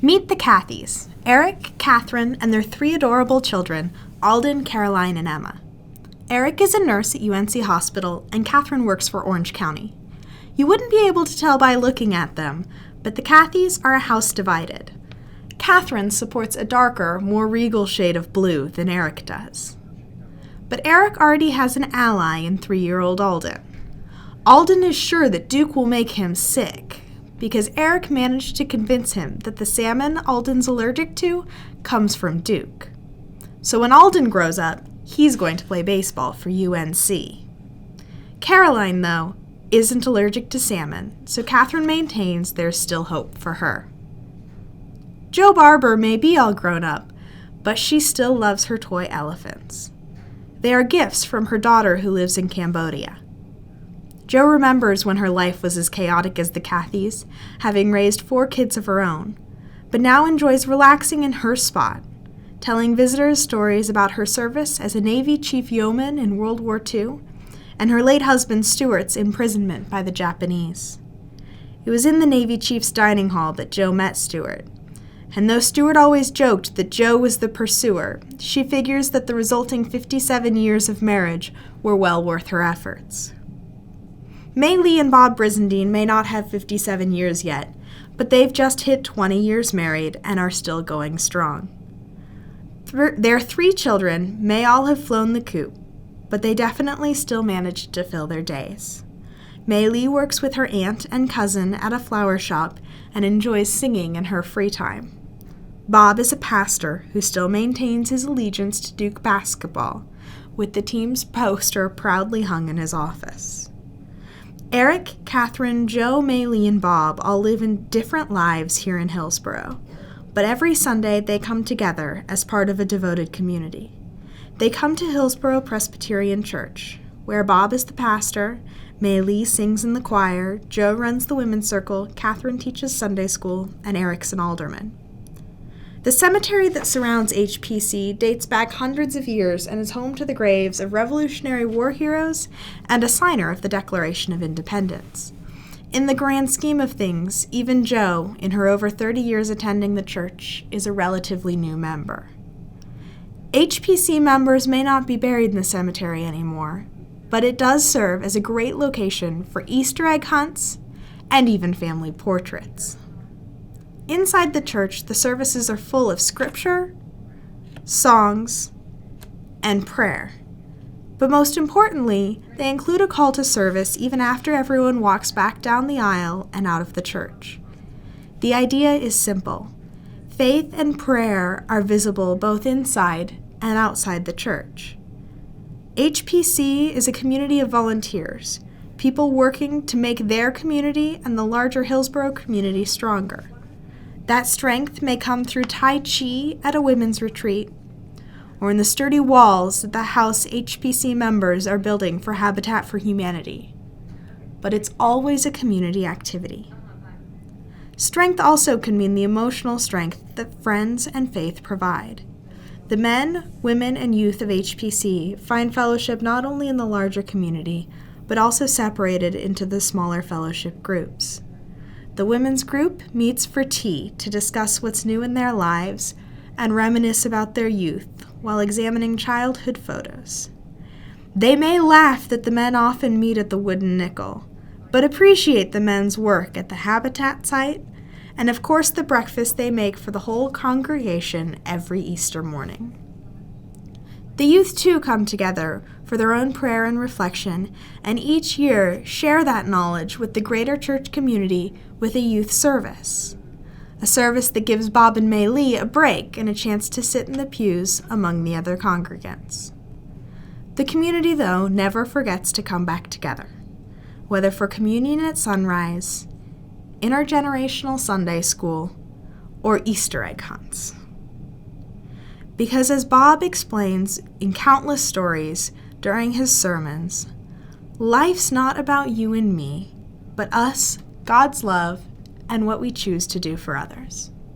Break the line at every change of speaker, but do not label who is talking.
Meet the Cathys, Eric, Catherine, and their 3 adorable children, Alden, Caroline, and Emma. Eric is a nurse at UNC Hospital, and Catherine works for Orange County. You wouldn't be able to tell by looking at them, but the Cathys are a house divided. Catherine supports a darker, more regal shade of blue than Eric does. But Eric already has an ally in 3-year-old Alden. Alden is sure that Duke will make him sick, because Eric managed to convince him that the salmon Alden's allergic to comes from Duke. So when Alden grows up, he's going to play baseball for UNC. Caroline, though, isn't allergic to salmon, so Catherine maintains there's still hope for her. Jo Barber may be all grown up, but she still loves her toy elephants. They are gifts from her daughter who lives in Cambodia. Jo remembers when her life was as chaotic as the Cathys, having raised 4 kids of her own, but now enjoys relaxing in her spot, telling visitors stories about her service as a Navy chief yeoman in World War II and her late husband Stuart's imprisonment by the Japanese. It was in the Navy chief's dining hall that Jo met Stuart, and though Stuart always joked that Jo was the pursuer, she figures that the resulting 57 years of marriage were well worth her efforts. May Lee and Bob Brizendine may not have 57 years yet, but they've just hit 20 years married and are still going strong. Their 3 children may all have flown the coop, but they definitely still managed to fill their days. May Lee works with her aunt and cousin at a flower shop and enjoys singing in her free time. Bob is a pastor who still maintains his allegiance to Duke basketball, with the team's poster proudly hung in his office. Eric, Catherine, Jo, May Lee, and Bob all live in different lives here in Hillsboro, but every Sunday they come together as part of a devoted community. They come to Hillsboro Presbyterian Church, where Bob is the pastor, May Lee sings in the choir, Jo runs the women's circle, Catherine teaches Sunday school, and Eric's an alderman. The cemetery that surrounds HPC dates back hundreds of years and is home to the graves of Revolutionary War heroes and a signer of the Declaration of Independence. In the grand scheme of things, even Jo, in her over 30 years attending the church, is a relatively new member. HPC members may not be buried in the cemetery anymore, but it does serve as a great location for Easter egg hunts and even family portraits. Inside the church, the services are full of scripture, songs, and prayer. But most importantly, they include a call to service even after everyone walks back down the aisle and out of the church. The idea is simple. Faith and prayer are visible both inside and outside the church. HPC is a community of volunteers, people working to make their community and the larger Hillsboro community stronger. That strength may come through Tai Chi at a women's retreat, or in the sturdy walls that the house HPC members are building for Habitat for Humanity. But it's always a community activity. Strength also can mean the emotional strength that friends and faith provide. The men, women, and youth of HPC find fellowship not only in the larger community, but also separated into the smaller fellowship groups. The women's group meets for tea to discuss what's new in their lives and reminisce about their youth while examining childhood photos. They may laugh that the men often meet at the Wooden Nickel, but appreciate the men's work at the Habitat site and of course the breakfast they make for the whole congregation every Easter morning. The youth too come together for their own prayer and reflection, and each year share that knowledge with the greater church community with a youth service. A service that gives Bob and May Lee a break and a chance to sit in the pews among the other congregants. The community, though, never forgets to come back together, whether for communion at sunrise, intergenerational Sunday school, or Easter egg hunts. Because as Bob explains in countless stories during his sermons, life's not about you and me, but us, God's love, and what we choose to do for others.